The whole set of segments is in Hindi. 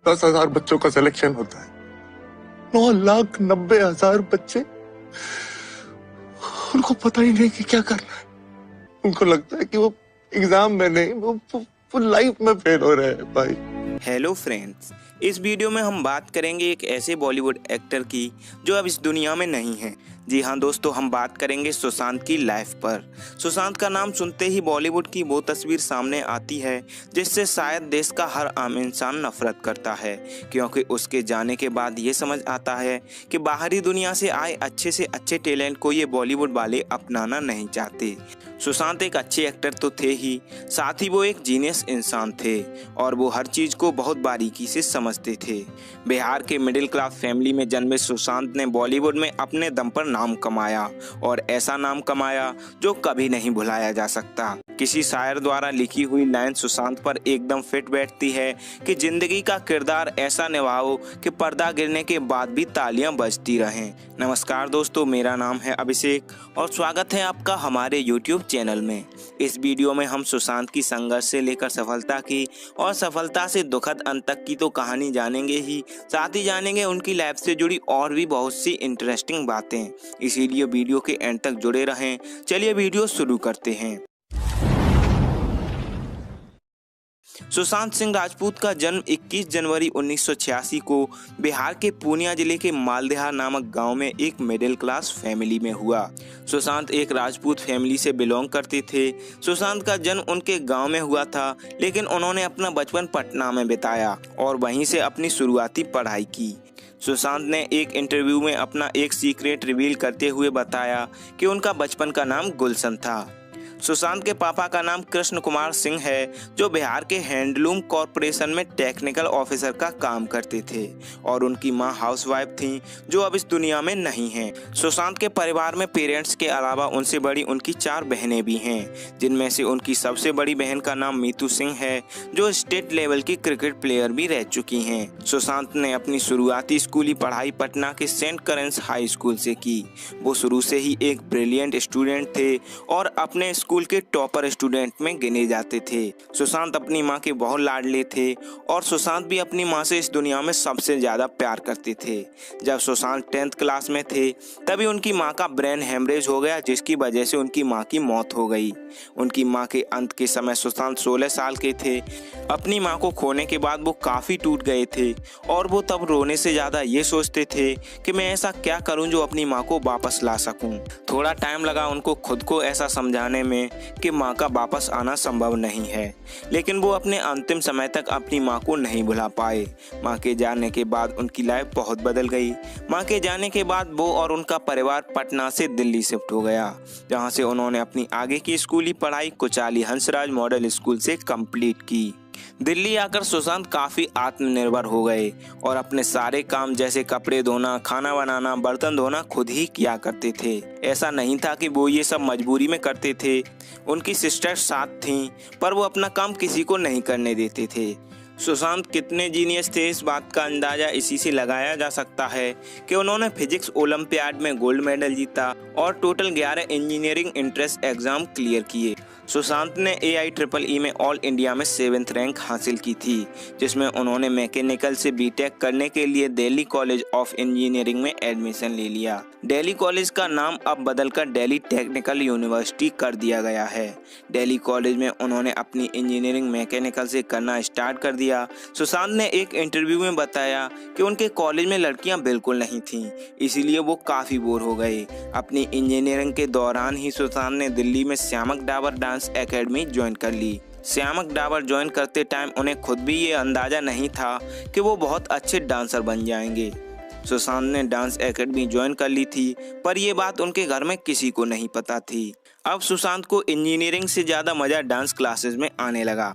10,000 बच्चों का सिलेक्शन होता है, 9,90,000 बच्चे, उनको पता ही नहीं कि क्या करना है। उनको लगता है कि वो एग्जाम में नहीं, वो लाइफ में फेल हो रहे हैं भाई। हेलो फ्रेंड्स, इस वीडियो में हम बात करेंगे एक ऐसे बॉलीवुड एक्टर की जो अब इस दुनिया में नहीं है। जी हाँ दोस्तों, हम बात करेंगे सुशांत की लाइफ पर। सुशांत का नाम सुनते ही बॉलीवुड की वो तस्वीर सामने आती है जिससे शायद देश का हर आम इंसान नफरत करता है, क्योंकि उसके जाने के बाद ये समझ आता है कि बाहरी दुनिया से आए अच्छे से अच्छे टैलेंट को ये बॉलीवुड वाले अपनाना नहीं चाहते। सुशांत एक अच्छे एक्टर तो थे ही, साथ ही वो एक जीनियस इंसान थे और वो हर चीज़ को बहुत बारीकी से समझते थे। बिहार के मिडिल क्लास फैमिली में जन्मे सुशांत ने बॉलीवुड में अपने दम पर नाम कमाया और ऐसा नाम कमाया जो कभी नहीं भुलाया जा सकता। किसी शायर द्वारा लिखी हुई लाइन सुशांत पर एकदम फिट बैठती है कि जिंदगी का किरदार ऐसा निभाओ कि पर्दा गिरने के बाद भी तालियां बजती रहें। नमस्कार दोस्तों, मेरा नाम है अभिषेक और स्वागत है आपका हमारे YouTube चैनल में। इस वीडियो में हम सुशांत की संघर्ष से लेकर सफलता की और सफलता से दुखद अंत तक की तो कहानी जानेंगे ही, साथ ही जानेंगे उनकी लाइफ से जुड़ी और भी बहुत सी इंटरेस्टिंग बातें। इसीलिए वीडियो के एंड तक जुड़े रहें। चलिए वीडियो शुरू करते हैं। सुशांत सिंह राजपूत का जन्म 21 जनवरी 1986 को बिहार के पूर्णिया जिले के मालदेहा नामक गांव में एक मिडिल क्लास फैमिली में हुआ। सुशांत एक राजपूत फैमिली से बिलोंग करते थे। सुशांत का जन्म उनके गांव में हुआ था, लेकिन उन्होंने अपना बचपन पटना में बिताया और वहीं से अपनी शुरुआती पढ़ाई की। सुशांत ने एक इंटरव्यू में अपना एक सीक्रेट रिवील करते हुए बताया कि उनका बचपन का नाम गुलशन था। सुशांत के पापा का नाम कृष्ण कुमार सिंह है, जो बिहार के हैंडलूम कॉरपोरेशन में टेक्निकल ऑफिसर का काम करते थे और उनकी मां हाउसवाइफ थी जो अब इस दुनिया में नहीं हैं। सुशांत के परिवार में पेरेंट्स के अलावा उनसे बड़ी उनकी 4 बहनें भी हैं, जिनमें से उनकी सबसे बड़ी बहन का नाम मीतू सिंह है, जो स्टेट लेवल की क्रिकेट प्लेयर भी रह चुकी हैं। सुशांत ने अपनी शुरुआती स्कूली पढ़ाई पटना के सेंट करेंस हाई स्कूल से की। वो शुरू से ही एक ब्रिलियंट स्टूडेंट थे और अपने स्कूल के टॉपर स्टूडेंट में गिने जाते थे। सुशांत अपनी मां के बहुत लाडले थे और सुशांत भी अपनी मां से इस दुनिया में सबसे ज्यादा प्यार करते थे। जब सुशांत 10th क्लास में थे तभी उनकी मां का ब्रेन हेमरेज हो गया, जिसकी वजह से उनकी मां की मौत हो गई। उनकी मां के अंत के समय सुशांत 16 साल के थे। अपनी मां को खोने के बाद वो काफी टूट गए थे और वो तब रोने से ज्यादा ये सोचते थे कि मैं ऐसा क्या करूं जो अपनी मां को वापस ला सकूं। थोड़ा टाइम लगा उनको खुद को ऐसा समझाने में कि मां का वापस आना संभव नहीं है, लेकिन वो अपने अंतिम समय तक अपनी मां को नहीं भुला पाए। मां के जाने के बाद उनकी लाइफ बहुत बदल गई। मां के जाने के बाद वो और उनका परिवार पटना से दिल्ली शिफ्ट हो गया, जहां से उन्होंने अपनी आगे की स्कूली पढ़ाई कुचाली हंसराज मॉडल स्कूल से कंप्लीट की। दिल्ली आकर सुशांत काफी आत्मनिर्भर हो गए और अपने सारे काम जैसे कपड़े धोना, खाना बनाना, बर्तन धोना खुद ही किया करते थे। ऐसा नहीं था कि वो ये सब मजबूरी में करते थे। उनकी सिस्टर साथ थीं, पर वो अपना काम किसी को नहीं करने देते थे। सुशांत कितने जीनियस थे इस बात का अंदाजा इसी से लगाया जा सकता है कि उन्होंने फिजिक्स ओलंपियाड में गोल्ड मेडल जीता और total 11 engineering entrance exam clear किए। सुशांत ने AIEEE में ऑल इंडिया में 7th रैंक हासिल की थी, जिसमें उन्होंने मैकेनिकल से बीटेक करने के लिए दिल्ली कॉलेज ऑफ इंजीनियरिंग में एडमिशन ले लिया। दिल्ली कॉलेज का नाम अब बदलकर दिल्ली टेक्निकल यूनिवर्सिटी कर दिया गया है। दिल्ली कॉलेज में उन्होंने अपनी इंजीनियरिंग मैकेनिकल से करना स्टार्ट कर दिया। सुशांत ने एक इंटरव्यू में बताया कि उनके कॉलेज में लड़कियां बिल्कुल नहीं थीं, इसीलिए वो काफ़ी बोर हो गए। अपनी इंजीनियरिंग के दौरान ही सुशांत ने दिल्ली में Shiamak Dabur dance academy join कर ली। श्यामक डाबर ज्वाइन करते टाइम उन्हें खुद भी ये अंदाजा नहीं था कि वो बहुत अच्छे डांसर बन जाएंगे। सुशांत ने डांस एकेडमी ज्वाइन कर ली थी, पर यह बात उनके घर में किसी को नहीं पता थी। अब सुशांत को इंजीनियरिंग से ज़्यादा मज़ा डांस क्लासेस में आने लगा,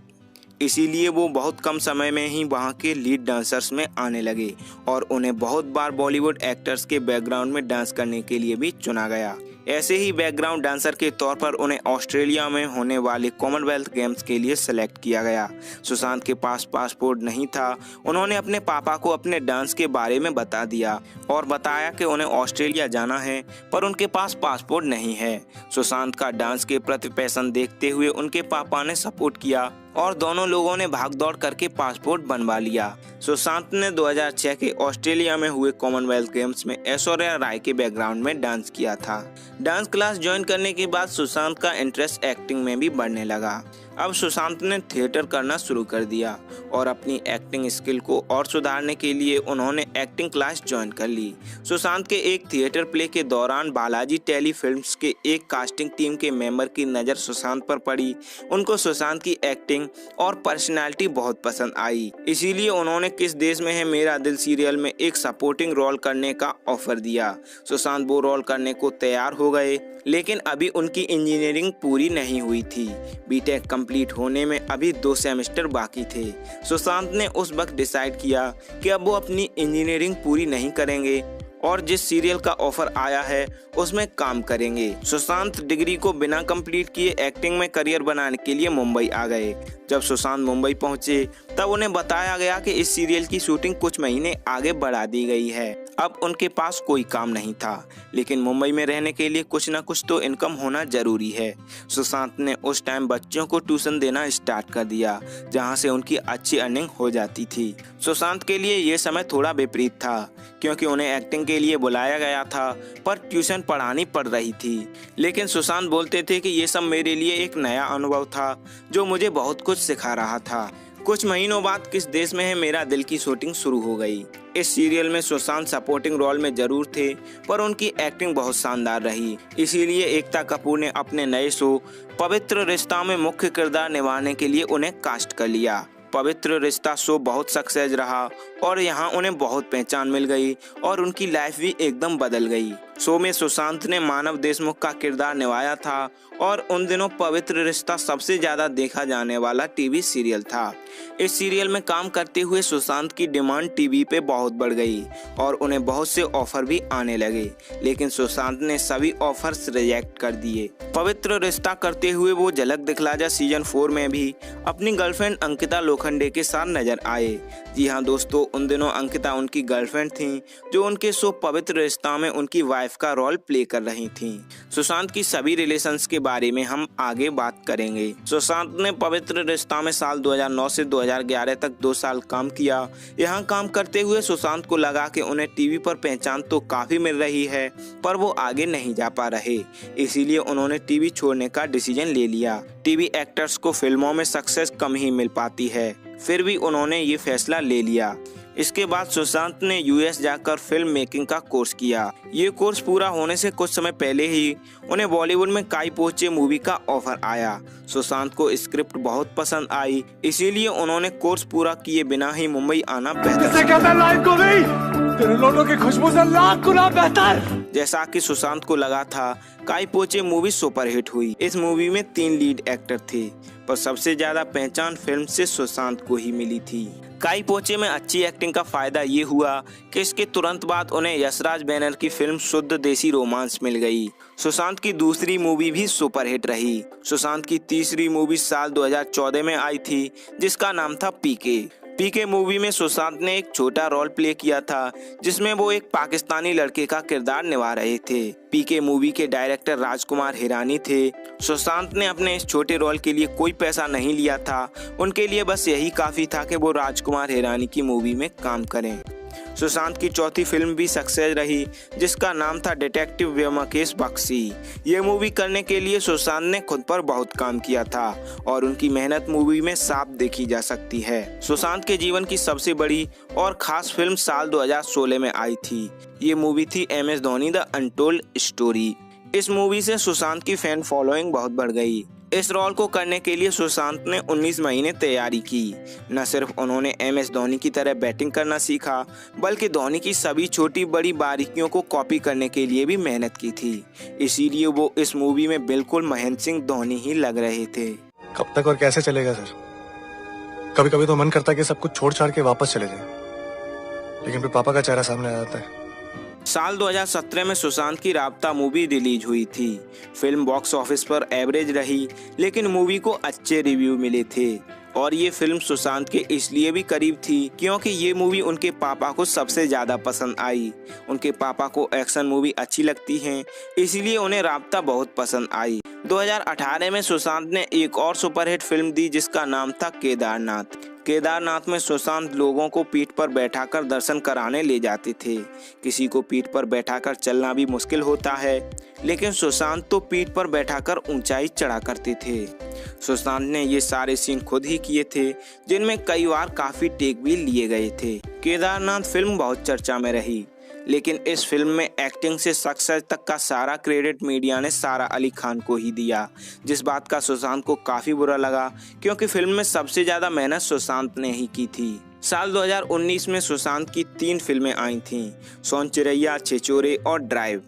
इसीलिए वो बहुत कम समय में ही वहाँ के लीड डांसर्स में आने लगे और उन्हें बहुत बार बॉलीवुड एक्टर्स के बैकग्राउंड में डांस करने के लिए भी चुना गया। ऐसे ही बैकग्राउंड डांसर के तौर पर उन्हें ऑस्ट्रेलिया में होने वाले कॉमनवेल्थ गेम्स के लिए सेलेक्ट किया गया। सुशांत के पास पासपोर्ट नहीं था। उन्होंने अपने पापा को अपने डांस के बारे में बता दिया और बताया कि उन्हें ऑस्ट्रेलिया जाना है, पर उनके पास पासपोर्ट नहीं है। सुशांत का डांस के प्रति पैशन देखते हुए उनके पापा ने सपोर्ट किया और दोनों लोगों ने भागदौड़ करके पासपोर्ट बनवा लिया। सुशांत ने 2006 के ऑस्ट्रेलिया में हुए कॉमनवेल्थ गेम्स में ऐश्वर्या राय के बैकग्राउंड में डांस किया था। डांस क्लास ज्वाइन करने के बाद सुशांत का इंटरेस्ट एक्टिंग में भी बढ़ने लगा। अब सुशांत ने थिएटर करना शुरू कर दिया और अपनी एक्टिंग स्किल को और सुधारने के लिए उन्होंने एक्टिंग क्लास ज्वाइन कर ली। सुशांत के एक थिएटर प्ले के दौरान बालाजी टेली फिल्म्स के एक कास्टिंग टीम के मेंबर की नज़र सुशांत पर पड़ी। उनको सुशांत की एक्टिंग और पर्सनालिटी बहुत पसंद आई, इसीलिए उन्होंने किस देश में है मेरा दिल सीरियल में एक सपोर्टिंग रोल करने का ऑफर दिया। सुशांत वो रोल करने को तैयार हो गए, लेकिन अभी उनकी इंजीनियरिंग पूरी नहीं हुई थी। बीटेक कंप्लीट होने में अभी 2 सेमेस्टर बाकी थे। सुशांत ने उस वक्त डिसाइड किया कि अब वो अपनी इंजीनियरिंग पूरी नहीं करेंगे और जिस सीरियल का ऑफर आया है उसमें काम करेंगे। सुशांत डिग्री को बिना कंप्लीट किए एक्टिंग में करियर बनाने के लिए मुंबई आ गए। जब सुशांत मुंबई पहुंचे तब उन्हें बताया गया कि इस सीरियल की शूटिंग कुछ महीने आगे बढ़ा दी गई है। अब उनके पास कोई काम नहीं था, लेकिन मुंबई में रहने के लिए कुछ न कुछ तो इनकम होना जरूरी है। सुशांत ने उस टाइम बच्चों को ट्यूशन देना स्टार्ट कर दिया, जहां से उनकी अच्छी अर्निंग हो जाती थी। सुशांत के लिए ये समय थोड़ा विपरीत था, क्योंकि उन्हें एक्टिंग के लिए बुलाया गया था पर ट्यूशन पढ़ानी पड़ रही थी। लेकिन सुशांत बोलते थे कि ये सब मेरे लिए एक नया अनुभव था जो मुझे बहुत कुछ सिखा रहा था। कुछ महीनों बाद किस देश में है मेरा दिल की शूटिंग शुरू हो गई। इस सीरियल में सुशांत सपोर्टिंग रोल में जरूर थे, पर उनकी एक्टिंग बहुत शानदार रही। इसीलिए एकता कपूर ने अपने नए शो पवित्र रिश्ता में मुख्य किरदार निभाने के लिए उन्हें कास्ट कर लिया। पवित्र रिश्ता शो बहुत सक्सेस रहा और यहाँ उन्हें बहुत पहचान मिल गई और उनकी लाइफ भी एकदम बदल गई। शो में सुशांत ने मानव देशमुख का किरदार निभाया था और उन दिनों पवित्र रिश्ता सबसे ज्यादा देखा जाने वाला टीवी सीरियल था। इस सीरियल में काम करते हुए सुशांत की डिमांड टीवी पे बहुत बढ़ गई और उन्हें बहुत से ऑफर भी आने लगे, लेकिन सुशांत ने सभी ऑफर्स रिजेक्ट कर दिए। पवित्र रिश्ता करते हुए वो झलक दिखला जा सीजन 4 में भी अपनी गर्लफ्रेंड अंकिता लोखंडे के साथ नजर आए। जी हाँ दोस्तों, उन दिनों अंकिता उनकी गर्लफ्रेंड थी जो उनके शो पवित्र रिश्ता में उनकी वाइफ का रोल प्ले कर रही थी। सुशांत की सभी रिलेशंस के बारे में हम आगे बात करेंगे। सुशांत ने पवित्र रिश्ता में साल 2009 से 2011 तक 2 साल काम किया। यहाँ काम करते हुए सुशांत को लगा कि उन्हें टीवी पर पहचान तो काफी मिल रही है, पर वो आगे नहीं जा पा रहे। इसीलिए उन्होंने टीवी छोड़ने का डिसीजन ले लिया। टीवी एक्टर्स को फिल्मों में सक्सेस कम ही मिल पाती है, फिर भी उन्होंने ये फैसला ले लिया। इसके बाद सुशांत ने यूएस जाकर फिल्म मेकिंग का कोर्स किया। ये कोर्स पूरा होने से कुछ समय पहले ही उन्हें बॉलीवुड में काई पो चे मूवी का ऑफर आया। सुशांत को स्क्रिप्ट बहुत पसंद आई, इसीलिए उन्होंने कोर्स पूरा किए बिना ही मुंबई आना बेहतर। जैसा कि सुशांत को लगा था, काई पो चे मूवी सुपरहिट हुई। इस मूवी में 3 लीड एक्टर थे, पर सबसे ज्यादा पहचान फिल्म से सुशांत को ही मिली थी। काई पो चे में अच्छी एक्टिंग का फायदा ये हुआ कि इसके तुरंत बाद उन्हें यशराज बैनर की फिल्म शुद्ध देसी रोमांस मिल गई। सुशांत की दूसरी मूवी भी सुपरहिट रही। सुशांत की तीसरी मूवी साल 2014 में आई थी, जिसका नाम था पीके। पीके मूवी में सुशांत ने एक छोटा रोल प्ले किया था, जिसमें वो एक पाकिस्तानी लड़के का किरदार निभा रहे थे। पीके मूवी के डायरेक्टर राजकुमार हिरानी थे। सुशांत ने अपने इस छोटे रोल के लिए कोई पैसा नहीं लिया था, उनके लिए बस यही काफी था कि वो राजकुमार हिरानी की मूवी में काम करें। सुशांत की चौथी फिल्म भी सक्सेस रही, जिसका नाम था डिटेक्टिव व्योमकेश बख्शी। ये मूवी करने के लिए सुशांत ने खुद पर बहुत काम किया था और उनकी मेहनत मूवी में साफ देखी जा सकती है। सुशांत के जीवन की सबसे बड़ी और खास फिल्म साल 2016 में आई थी। ये मूवी थी MS Dhoni the untold story. इस मूवी से सुशांत की फैन फॉलोइंग बहुत बढ़ गई। इस रोल को करने के लिए सुशांत ने 19 महीने तैयारी की। न सिर्फ उन्होंने MS धोनी की तरह बैटिंग करना सीखा, बल्कि धोनी की सभी छोटी बड़ी बारीकियों को कॉपी करने के लिए भी मेहनत की थी। इसीलिए वो इस मूवी में बिल्कुल महेंद्र सिंह धोनी ही लग रहे थे। कब तक और कैसे चलेगा सर? कभी कभी तो मन करता है कि सब कुछ छोड़ छाड़ के वापस चले जाए, लेकिन फिर पापा का चेहरा सामने आ जाता है। साल 2017 में सुशांत की राब्ता मूवी रिलीज हुई थी। फिल्म बॉक्स ऑफिस पर एवरेज रही, लेकिन मूवी को अच्छे रिव्यू मिले थे और ये फिल्म सुशांत के इसलिए भी करीब थी क्योंकि ये मूवी उनके पापा को सबसे ज्यादा पसंद आई। उनके पापा को एक्शन मूवी अच्छी लगती हैं, इसीलिए उन्हें राब्ता बहुत पसंद आई। 2018 में सुशांत ने एक और सुपरहिट फिल्म दी जिसका नाम था केदारनाथ। केदारनाथ में सुशांत लोगों को पीठ पर बैठाकर दर्शन कराने ले जाते थे। किसी को पीठ पर बैठाकर चलना भी मुश्किल होता है, लेकिन सुशांत तो पीठ पर बैठाकर ऊंचाई चढ़ा करते थे। सुशांत ने ये सारे सीन खुद ही किए थे, जिनमें कई बार काफी टेक भी लिए गए थे। केदारनाथ फिल्म बहुत चर्चा में रही, लेकिन इस फिल्म में एक्टिंग से सक्सेस तक का सारा क्रेडिट मीडिया ने सारा अली खान को ही दिया, जिस बात का सुशांत को काफी बुरा लगा क्योंकि फिल्म में सबसे ज्यादा मेहनत सुशांत ने ही की थी। साल 2019 में सुशांत की 3 फिल्में आई थीं, सोन चिरैया, छिछोरे और ड्राइव।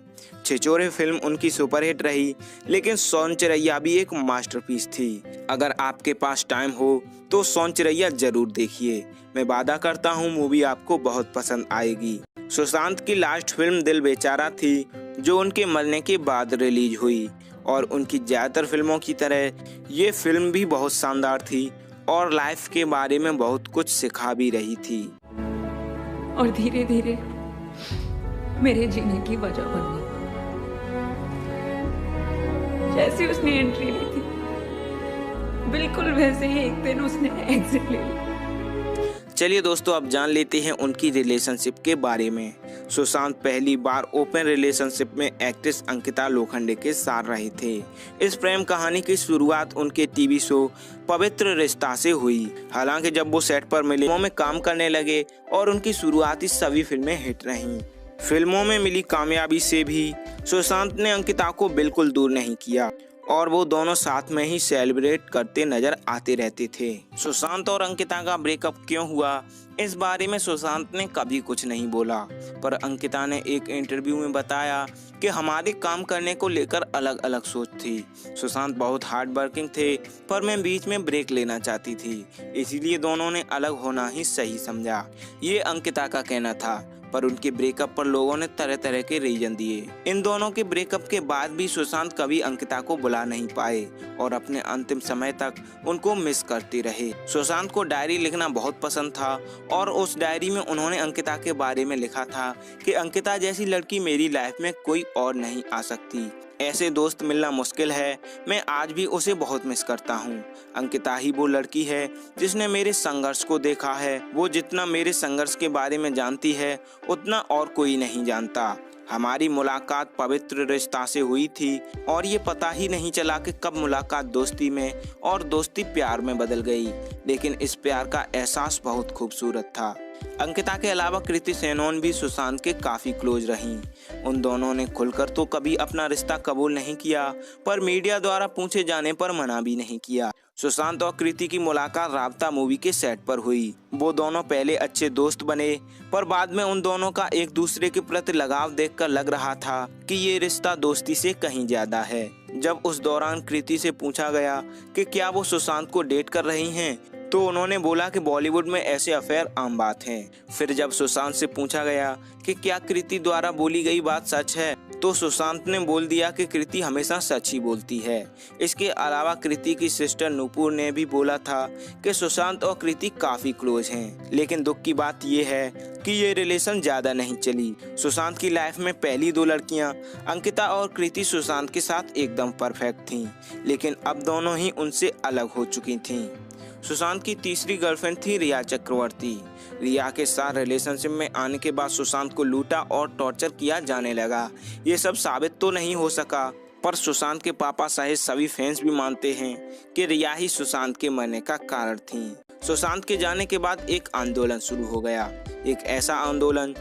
छिछोरे फिल्म उनकी सुपरहिट रही, लेकिन सोन चिरैया भी एक मास्टरपीस थी। अगर आपके पास टाइम हो तो सोन चिरैया जरूर देखिए। मैं वादा करता हूँ मूवी आपको बहुत पसंद आएगी। सुशांत की लास्ट फिल्म दिल बेचारा थी, जो उनके मरने के बाद रिलीज हुई, और उनकी ज्यादातर फिल्मों की तरह ये फिल्म भी बहुत शानदार थी और लाइफ के बारे में बहुत कुछ सिखा भी रही थी। और धीरे धीरे मेरे जीने की वजह बन गई। जैसे उसने एंट्री ली थी, बिल्कुल वैसे ही एक दिन उसने एग्जिट ले ली। चलिए दोस्तों, अब जान लेते हैं उनकी रिलेशनशिप के बारे में। सुशांत पहली बार ओपन रिलेशनशिप में एक्ट्रेस अंकिता लोखंडे के साथ रहे थे। इस प्रेम कहानी की शुरुआत उनके टीवी शो पवित्र रिश्ता से हुई। हालांकि जब वो सेट पर मिले, फिल्मों में काम करने लगे और उनकी शुरुआती सभी फिल्में हिट रहीं। फिल्मों में मिली कामयाबी से भी सुशांत ने अंकिता को बिल्कुल दूर नहीं किया और वो दोनों साथ में ही सेलिब्रेट करते नजर आते रहते थे। सुशांत और अंकिता का ब्रेकअप क्यों हुआ, इस बारे में सुशांत ने कभी कुछ नहीं बोला, पर अंकिता ने एक इंटरव्यू में बताया कि हमारे काम करने को लेकर अलग अलग सोच थी। सुशांत बहुत हार्ड वर्किंग थे, पर मैं बीच में ब्रेक लेना चाहती थी, इसीलिए दोनों ने अलग होना ही सही समझा। ये अंकिता का कहना था, पर उनके ब्रेकअप पर लोगों ने तरह तरह के रीजन दिए। इन दोनों के ब्रेकअप के बाद भी सुशांत कभी अंकिता को बुला नहीं पाए और अपने अंतिम समय तक उनको मिस करते रहे। सुशांत को डायरी लिखना बहुत पसंद था और उस डायरी में उन्होंने अंकिता के बारे में लिखा था कि अंकिता जैसी लड़की मेरी लाइफ में कोई और नहीं आ सकती। ऐसे दोस्त मिलना मुश्किल है, मैं आज भी उसे बहुत मिस करता हूँ। अंकिता ही वो लड़की है जिसने मेरे संघर्ष को देखा है। वो जितना मेरे संघर्ष के बारे में जानती है, उतना और कोई नहीं जानता। हमारी मुलाकात पवित्र रिश्ता से हुई थी और ये पता ही नहीं चला कि कब मुलाकात दोस्ती में और दोस्ती प्यार में बदल गई, लेकिन इस प्यार का एहसास बहुत खूबसूरत था। अंकिता के अलावा कृति सेनन भी सुशांत के काफी क्लोज रहीं। उन दोनों ने खुलकर तो कभी अपना रिश्ता कबूल नहीं किया, पर मीडिया द्वारा पूछे जाने पर मना भी नहीं किया। सुशांत और कृति की मुलाकात राब्ता मूवी के सेट पर हुई। वो दोनों पहले अच्छे दोस्त बने, पर बाद में उन दोनों का एक दूसरे के प्रति लगाव देखकर लग रहा था कि ये रिश्ता दोस्ती से कहीं ज्यादा है। जब उस दौरान कृति से पूछा गया कि क्या वो सुशांत को डेट कर रही हैं, तो उन्होंने बोला कि बॉलीवुड में ऐसे अफेयर आम बात हैं। फिर जब सुशांत से पूछा गया कि क्या कृति द्वारा बोली गई बात सच है, तो सुशांत ने बोल दिया कि कृति हमेशा सच ही बोलती है। इसके अलावा कृति की सिस्टर नूपुर ने भी बोला था कि सुशांत और कृति काफी क्लोज हैं। लेकिन दुख की बात यह है कि ये रिलेशन ज्यादा नहीं चली। सुशांत की लाइफ में पहली 2 लड़कियां अंकिता और कृति सुशांत के साथ एकदम परफेक्ट थीं, लेकिन अब दोनों ही उनसे अलग हो चुकी थीं। सुशांत की तीसरी गर्लफ्रेंड थी रिया चक्रवर्ती। रिया के साथ रिलेशनशिप में आने के बाद सुशांत को लूटा और टॉर्चर किया जाने लगा। ये सब साबित तो नहीं हो सका, पर सुशांत के पापा सहित सभी फैंस भी मानते हैं कि रिया ही सुशांत के मरने का कारण थी। सुशांत के जाने के बाद एक आंदोलन शुरू हो गया, एक ऐसा आंदोलन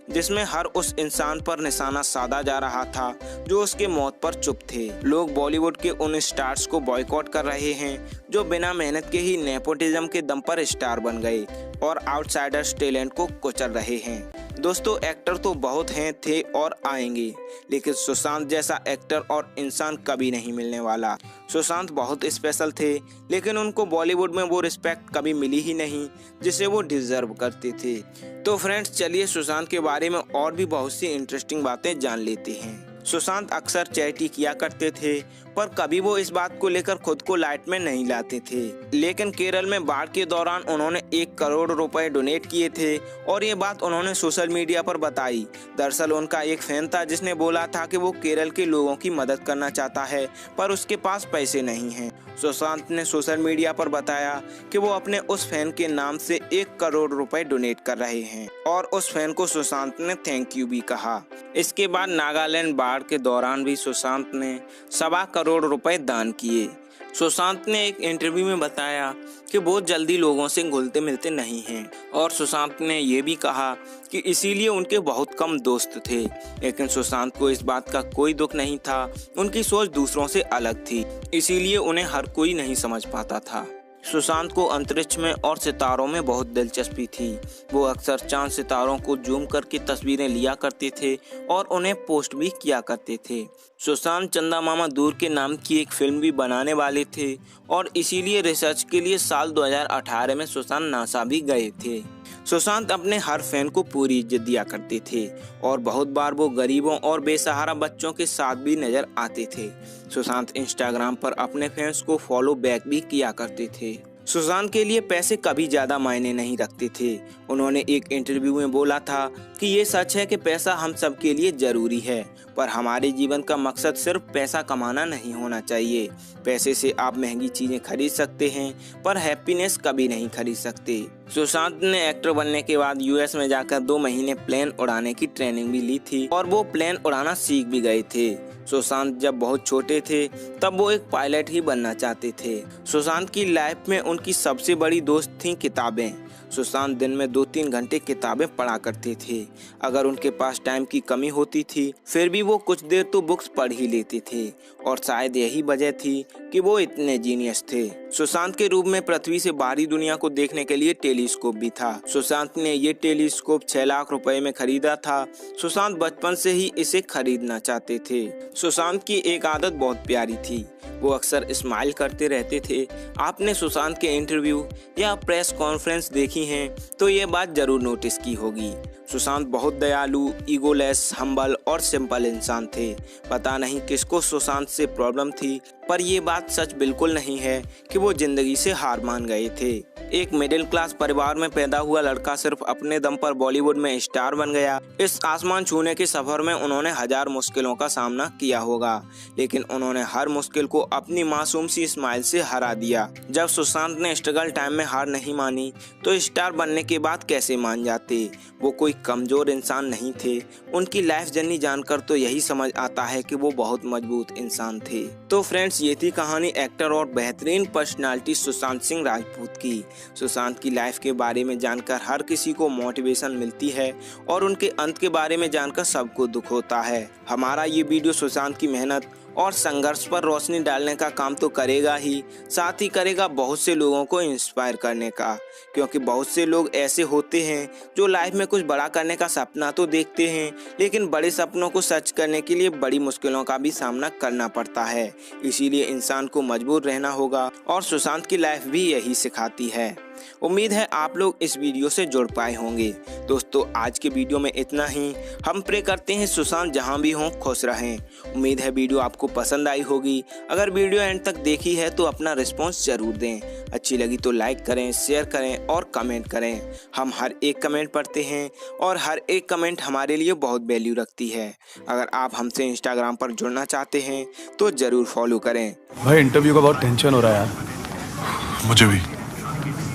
जिसमें हर उस इंसान पर निशाना साधा जा रहा था जो उसके मौत पर चुप थे। लोग बॉलीवुड के उन स्टार्स को बॉयकॉट कर रहे हैं जो बिना मेहनत के ही नेपोटिज्म के दम पर स्टार बन गए और आउटसाइडर्स टैलेंट को कुचल रहे हैं। दोस्तों, एक्टर तो बहुत हैं, थे और आएंगे, लेकिन सुशांत जैसा एक्टर और इंसान कभी नहीं मिलने वाला। सुशांत बहुत स्पेशल थे, लेकिन उनको बॉलीवुड में वो रिस्पेक्ट कभी मिली ही नहीं जिसे वो डिजर्व करते थे। तो फ्रेंड्स, चलिए सुशांत के बारे में और भी बहुत सी इंटरेस्टिंग बातें जान लेते हैं। सुशांत अक्सर चैरिटी किया करते थे पर कभी वो इस बात को लेकर खुद को लाइट में नहीं लाते थे। लेकिन केरल में बाढ़ के दौरान उन्होंने 1 करोड़ रुपए डोनेट किए थे और ये बात उन्होंने सोशल मीडिया पर बताई। दरअसल उनका एक फैन था जिसने बोला था कि वो केरल के लोगों की मदद करना चाहता है पर उसके पास पैसे नहीं हैं। सुशांत ने सोशल मीडिया पर बताया कि वो अपने उस फैन के नाम से 1 करोड़ रुपए डोनेट कर रहे हैं और उस फैन को सुशांत ने थैंक यू भी कहा। इसके बाद नागालैंड बाढ़ के दौरान भी सुशांत ने 1.25 करोड़ रुपए दान किए। सुशांत ने एक इंटरव्यू में बताया कि बहुत जल्दी लोगों से घुलते मिलते नहीं हैं और सुशांत ने ये भी कहा कि इसीलिए उनके बहुत कम दोस्त थे। लेकिन सुशांत को इस बात का कोई दुख नहीं था, उनकी सोच दूसरों से अलग थी, इसीलिए उन्हें हर कोई नहीं समझ पाता था। सुशांत को अंतरिक्ष में और सितारों में बहुत दिलचस्पी थी। वो अक्सर चांद सितारों को जूम करके तस्वीरें लिया करते थे और उन्हें पोस्ट भी किया करते थे। सुशांत चंदा मामा दूर के नाम की एक फिल्म भी बनाने वाले थे और इसीलिए रिसर्च के लिए साल 2018 में सुशांत नासा भी गए थे। सुशांत अपने हर फैन को पूरी इज्जत दिया करते थे और बहुत बार वो गरीबों और बेसहारा बच्चों के साथ भी नजर आते थे। सुशांत इंस्टाग्राम पर अपने फैंस को फॉलो बैक भी किया करते थे। सुशांत के लिए पैसे कभी ज्यादा मायने नहीं रखते थे। उन्होंने एक इंटरव्यू में बोला था कि ये सच है कि पैसा हम सब के लिए जरूरी है, पर हमारे जीवन का मकसद सिर्फ पैसा कमाना नहीं होना चाहिए। पैसे से आप महंगी चीजें खरीद सकते हैं पर हैप्पीनेस कभी नहीं खरीद सकते। सुशांत ने एक्टर बनने के बाद यूएस में जाकर 2 महीने प्लेन उड़ाने की ट्रेनिंग भी ली थी और वो प्लेन उड़ाना सीख भी गए थे। सुशांत जब बहुत छोटे थे तब वो एक पायलट ही बनना चाहते थे। सुशांत की लाइफ में उनकी सबसे बड़ी दोस्त थी किताबें। सुशांत दिन में 2-3 घंटे किताबें पढ़ा करते थे। अगर उनके पास टाइम की कमी होती थी फिर भी वो कुछ देर तो बुक्स पढ़ ही लेते थे और शायद यही वजह थी कि वो इतने जीनियस थे। सुशांत के रूप में पृथ्वी से बाहरी दुनिया को देखने के लिए टेलीस्कोप भी था। सुशांत ने ये टेलीस्कोप 6 लाख रुपए में खरीदा था। सुशांत बचपन से ही इसे खरीदना चाहते थे। सुशांत की एक आदत बहुत प्यारी थी, वो अक्सर स्माइल करते रहते थे। आपने सुशांत के इंटरव्यू या प्रेस कॉन्फ्रेंस देखी हैं तो ये बात जरूर नोटिस की होगी। सुशांत बहुत दयालु, ईगोलेस, हम्बल और सिंपल इंसान थे। पता नहीं किसको सुशांत से प्रॉब्लम थी, पर ये बात सच बिल्कुल नहीं है कि वो जिंदगी से हार मान गए थे। एक मिडिल क्लास परिवार में पैदा हुआ लड़का सिर्फ अपने दम पर बॉलीवुड में स्टार बन गया। इस आसमान छूने के सफर में उन्होंने 1000 मुश्किलों का सामना किया होगा, लेकिन उन्होंने हर मुश्किल को अपनी मासूम सी स्माइल से हरा दिया। जब सुशांत ने स्ट्रगल टाइम में हार नहीं मानी तो स्टार बनने के बाद कैसे मान जाते। वो कोई कमजोर इंसान नहीं थे। उनकी लाइफ जर्नी जानकर तो यही समझ आता है कि वो बहुत मजबूत इंसान थे। तो फ्रेंड्स, ये थी कहानी एक्टर और बेहतरीन पर्सनालिटी सुशांत सिंह राजपूत की। सुशांत की लाइफ के बारे में जानकर हर किसी को मोटिवेशन मिलती है और उनके अंत के बारे में जानकर सबको दुख होता है। हमारा ये वीडियो सुशांत की मेहनत और संघर्ष पर रोशनी डालने का काम तो करेगा ही, साथ ही करेगा बहुत से लोगों को इंस्पायर करने का, क्योंकि बहुत से लोग ऐसे होते हैं जो लाइफ में कुछ बड़ा करने का सपना तो देखते हैं, लेकिन बड़े सपनों को सच करने के लिए बड़ी मुश्किलों का भी सामना करना पड़ता है। इसीलिए इंसान को मजबूर रहना होगा और सुशांत की लाइफ भी यही सिखाती है। उम्मीद है आप लोग इस वीडियो से जुड़ पाए होंगे। दोस्तों, आज के वीडियो में इतना ही। हम प्रे करते हैं सुशांत जहां भी हों खुश रहें। उम्मीद है वीडियो आपको पसंद आई होगी। अगर वीडियो एंड तक देखी है तो अपना रिस्पॉन्स जरूर दें। अच्छी लगी तो लाइक करें, शेयर करें और कमेंट करें। हम हर एक कमेंट पढ़ते हैं और हर एक कमेंट हमारे लिए बहुत वैल्यू रखती है। अगर आप हमसे इंस्टाग्राम पर जुड़ना चाहते हैं तो जरूर फॉलो करें। भाई, इंटरव्यू का बहुत टेंशन हो रहा है यार। मुझे भी।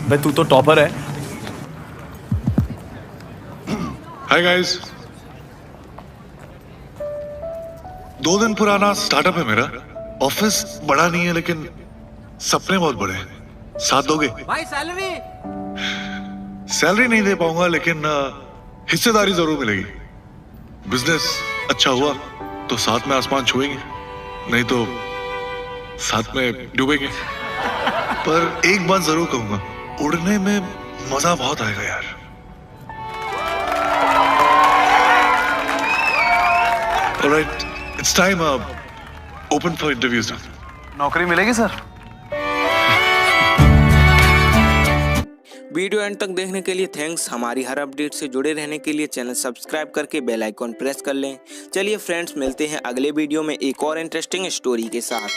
भाई, तू तो टॉपर है। हाय गाइस, 2 दिन पुराना स्टार्टअप है मेरा। ऑफिस बड़ा नहीं है लेकिन सपने बहुत बड़े हैं। साथ दोगे? भाई सैलरी नहीं दे पाऊंगा लेकिन हिस्सेदारी जरूर मिलेगी। बिजनेस अच्छा हुआ तो साथ में आसमान छुएंगे, नहीं तो साथ में डूबेंगे। पर एक बात जरूर कहूंगा, उड़ने में मजा बहुत आएगा यार। Alright, it's time open for interviews now. नौकरी मिलेगी सर? वीडियो एंड तक देखने के लिए थैंक्स। हमारी हर अपडेट से जुड़े रहने के लिए चैनल सब्सक्राइब करके बेल आइकॉन प्रेस कर लें। चलिए फ्रेंड्स, मिलते हैं अगले वीडियो में एक और इंटरेस्टिंग स्टोरी के साथ।